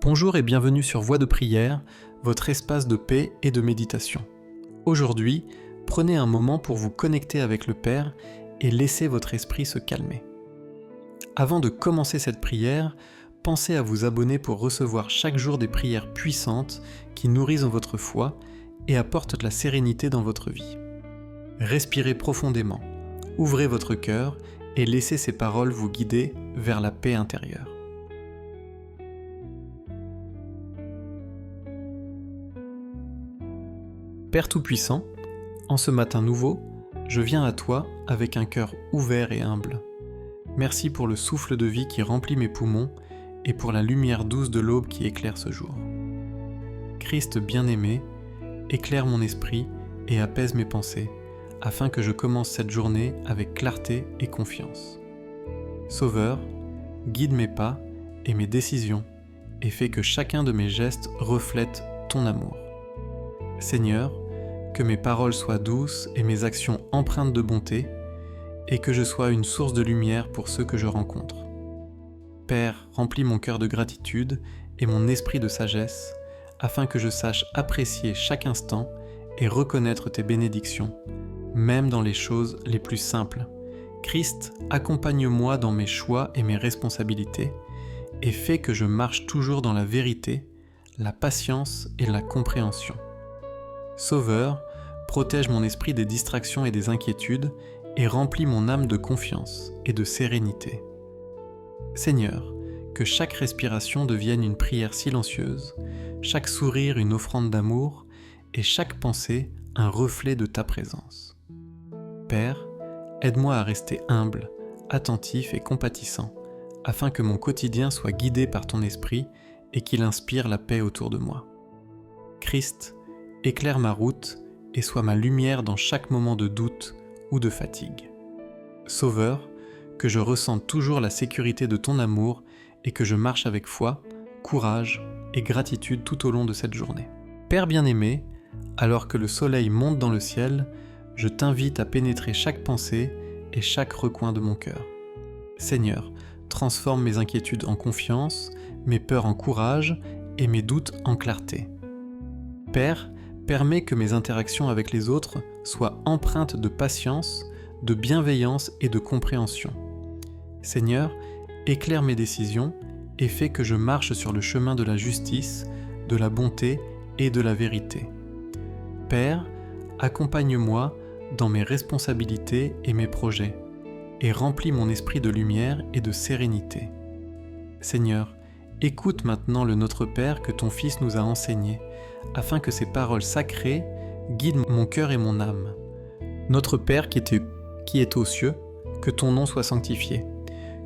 Bonjour et bienvenue sur Voix de prière, votre espace de paix et de méditation. Aujourd'hui, prenez un moment pour vous connecter avec le Père et laissez votre esprit se calmer. Avant de commencer cette prière, pensez à vous abonner pour recevoir chaque jour des prières puissantes qui nourrissent votre foi et apportent de la sérénité dans votre vie. Respirez profondément, ouvrez votre cœur et laissez ces paroles vous guider vers la paix intérieure. Père Tout-Puissant, en ce matin nouveau, je viens à toi avec un cœur ouvert et humble. Merci pour le souffle de vie qui remplit mes poumons et pour la lumière douce de l'aube qui éclaire ce jour. Christ bien-aimé, éclaire mon esprit et apaise mes pensées, afin que je commence cette journée avec clarté et confiance. Sauveur, guide mes pas et mes décisions et fais que chacun de mes gestes reflète ton amour. Seigneur, que mes paroles soient douces et mes actions empreintes de bonté, et que je sois une source de lumière pour ceux que je rencontre. Père, remplis mon cœur de gratitude et mon esprit de sagesse, afin que je sache apprécier chaque instant et reconnaître tes bénédictions, même dans les choses les plus simples. Christ, accompagne-moi dans mes choix et mes responsabilités, et fais que je marche toujours dans la vérité, la patience et la compréhension. Sauveur, protège mon esprit des distractions et des inquiétudes et remplis mon âme de confiance et de sérénité. Seigneur, que chaque respiration devienne une prière silencieuse, chaque sourire une offrande d'amour et chaque pensée un reflet de ta présence. Père, aide-moi à rester humble, attentif et compatissant, afin que mon quotidien soit guidé par ton esprit et qu'il inspire la paix autour de moi. Christ, éclaire ma route et sois ma lumière dans chaque moment de doute ou de fatigue. Sauveur, que je ressente toujours la sécurité de ton amour et que je marche avec foi, courage et gratitude tout au long de cette journée. Père bien-aimé, alors que le soleil monte dans le ciel, je t'invite à pénétrer chaque pensée et chaque recoin de mon cœur. Seigneur, transforme mes inquiétudes en confiance, mes peurs en courage et mes doutes en clarté. Père, permets que mes interactions avec les autres soient empreintes de patience, de bienveillance et de compréhension. Seigneur, éclaire mes décisions et fais que je marche sur le chemin de la justice, de la bonté et de la vérité. Père, accompagne-moi dans mes responsabilités et mes projets, et remplis mon esprit de lumière et de sérénité. Seigneur, écoute maintenant le Notre Père que ton Fils nous a enseigné, afin que ces paroles sacrées guident mon cœur et mon âme. Notre Père qui est aux cieux, que ton nom soit sanctifié,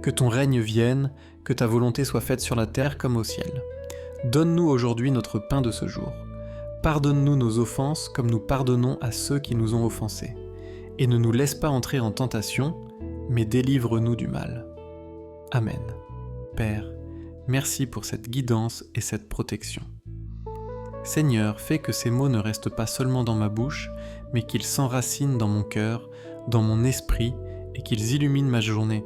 que ton règne vienne, que ta volonté soit faite sur la terre comme au ciel. Donne-nous aujourd'hui notre pain de ce jour. Pardonne-nous nos offenses comme nous pardonnons à ceux qui nous ont offensés. Et ne nous laisse pas entrer en tentation, mais délivre-nous du mal. Amen. Père, merci pour cette guidance et cette protection. Seigneur, fais que ces mots ne restent pas seulement dans ma bouche, mais qu'ils s'enracinent dans mon cœur, dans mon esprit, et qu'ils illuminent ma journée.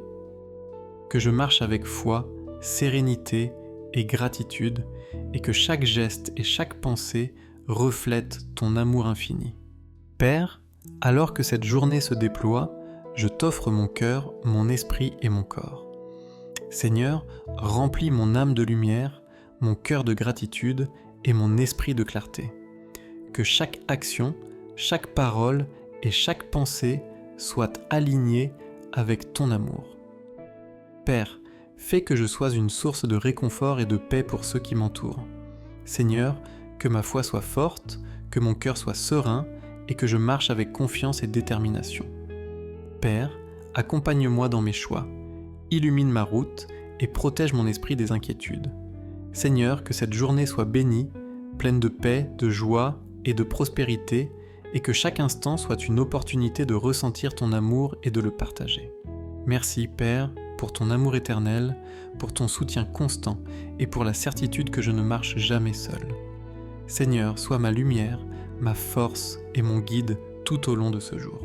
Que je marche avec foi, sérénité et gratitude, et que chaque geste et chaque pensée reflètent ton amour infini. Père, alors que cette journée se déploie, je t'offre mon cœur, mon esprit et mon corps. Seigneur, remplis mon âme de lumière, mon cœur de gratitude et mon esprit de clarté. Que chaque action, chaque parole et chaque pensée soient alignées avec ton amour. Père, fais que je sois une source de réconfort et de paix pour ceux qui m'entourent. Seigneur, que ma foi soit forte, que mon cœur soit serein et que je marche avec confiance et détermination. Père, accompagne-moi dans mes choix, illumine ma route et protège mon esprit des inquiétudes. Seigneur, que cette journée soit bénie, pleine de paix, de joie et de prospérité, et que chaque instant soit une opportunité de ressentir ton amour et de le partager. Merci, Père, pour ton amour éternel, pour ton soutien constant et pour la certitude que je ne marche jamais seul. Seigneur, sois ma lumière, ma force et mon guide tout au long de ce jour.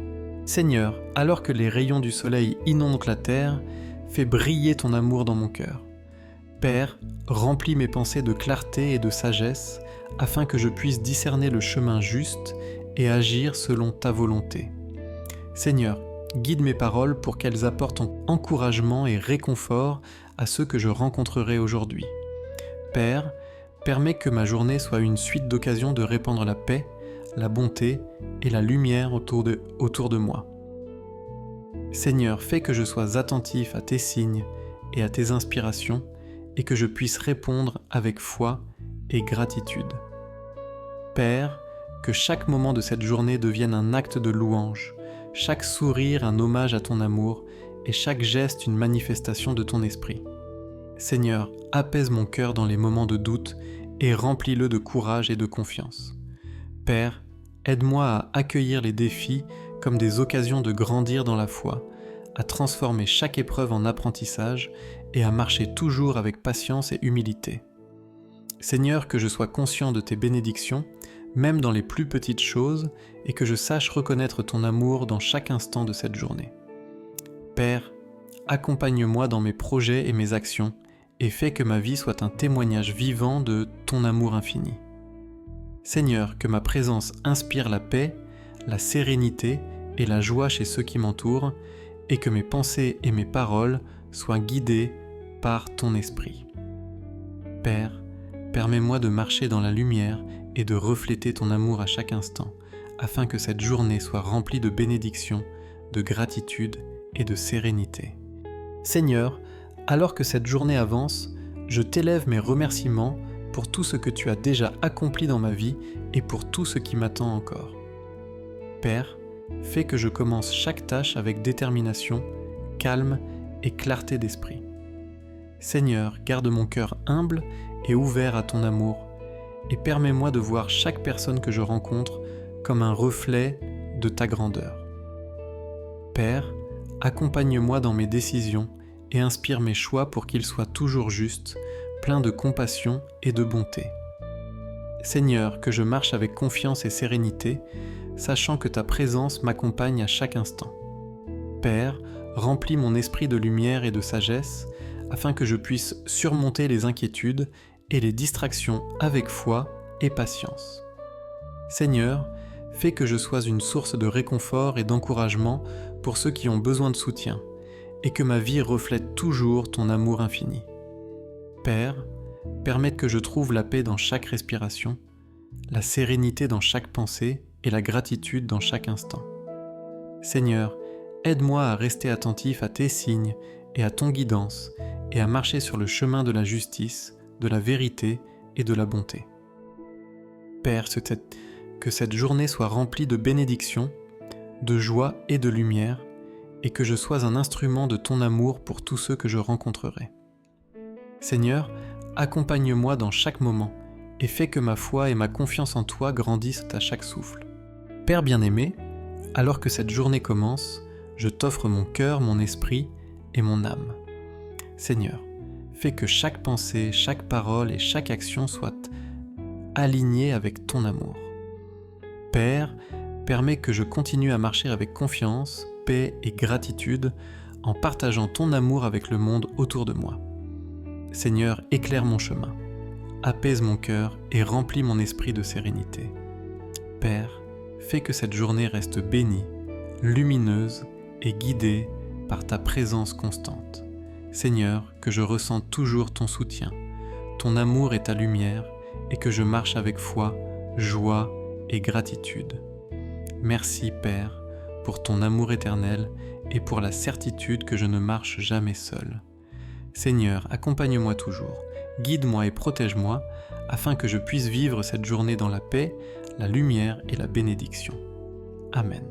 Seigneur, alors que les rayons du soleil inondent la terre, fais briller ton amour dans mon cœur. Père, remplis mes pensées de clarté et de sagesse, afin que je puisse discerner le chemin juste et agir selon ta volonté. Seigneur, guide mes paroles pour qu'elles apportent encouragement et réconfort à ceux que je rencontrerai aujourd'hui. Père, permets que ma journée soit une suite d'occasions de répandre la paix, la bonté et la lumière autour de moi. Seigneur, fais que je sois attentif à tes signes et à tes inspirations et que je puisse répondre avec foi et gratitude. Père, que chaque moment de cette journée devienne un acte de louange, chaque sourire un hommage à ton amour et chaque geste une manifestation de ton esprit. Seigneur, apaise mon cœur dans les moments de doute et remplis-le de courage et de confiance. Père, aide-moi à accueillir les défis comme des occasions de grandir dans la foi, à transformer chaque épreuve en apprentissage et à marcher toujours avec patience et humilité. Seigneur, que je sois conscient de tes bénédictions, même dans les plus petites choses, et que je sache reconnaître ton amour dans chaque instant de cette journée. Père, accompagne-moi dans mes projets et mes actions, et fais que ma vie soit un témoignage vivant de ton amour infini. Seigneur, que ma présence inspire la paix, la sérénité et la joie chez ceux qui m'entourent, et que mes pensées et mes paroles soient guidées par ton esprit. Père, permets-moi de marcher dans la lumière et de refléter ton amour à chaque instant, afin que cette journée soit remplie de bénédictions, de gratitude et de sérénité. Seigneur, alors que cette journée avance, je t'élève mes remerciements pour tout ce que tu as déjà accompli dans ma vie et pour tout ce qui m'attend encore. Père, fais que je commence chaque tâche avec détermination, calme et clarté d'esprit. Seigneur, garde mon cœur humble et ouvert à ton amour, et permets-moi de voir chaque personne que je rencontre comme un reflet de ta grandeur. Père, accompagne-moi dans mes décisions et inspire mes choix pour qu'ils soient toujours justes, pleins de compassion et de bonté. Seigneur, que je marche avec confiance et sérénité, sachant que ta présence m'accompagne à chaque instant. Père, remplis mon esprit de lumière et de sagesse, afin que je puisse surmonter les inquiétudes et les distractions avec foi et patience. Seigneur, fais que je sois une source de réconfort et d'encouragement pour ceux qui ont besoin de soutien, et que ma vie reflète toujours ton amour infini. Père, permette que je trouve la paix dans chaque respiration, la sérénité dans chaque pensée et la gratitude dans chaque instant. Seigneur, aide-moi à rester attentif à tes signes et à ton guidance, et à marcher sur le chemin de la justice, de la vérité et de la bonté. Père, que cette journée soit remplie de bénédictions, de joie et de lumière, et que je sois un instrument de ton amour pour tous ceux que je rencontrerai. Seigneur, accompagne-moi dans chaque moment, et fais que ma foi et ma confiance en toi grandissent à chaque souffle. Père bien-aimé, alors que cette journée commence, je t'offre mon cœur, mon esprit et mon âme. Seigneur, fais que chaque pensée, chaque parole et chaque action soient alignées avec ton amour. Père, permets que je continue à marcher avec confiance, paix et gratitude en partageant ton amour avec le monde autour de moi. Seigneur, éclaire mon chemin, apaise mon cœur et remplis mon esprit de sérénité. Père, fais que cette journée reste bénie, lumineuse et guidée par ta présence constante. Seigneur, que je ressente toujours ton soutien, ton amour et ta lumière, et que je marche avec foi, joie et gratitude. Merci Père, pour ton amour éternel et pour la certitude que je ne marche jamais seul. Seigneur, accompagne-moi toujours, guide-moi et protège-moi, afin que je puisse vivre cette journée dans la paix, la lumière et la bénédiction. Amen.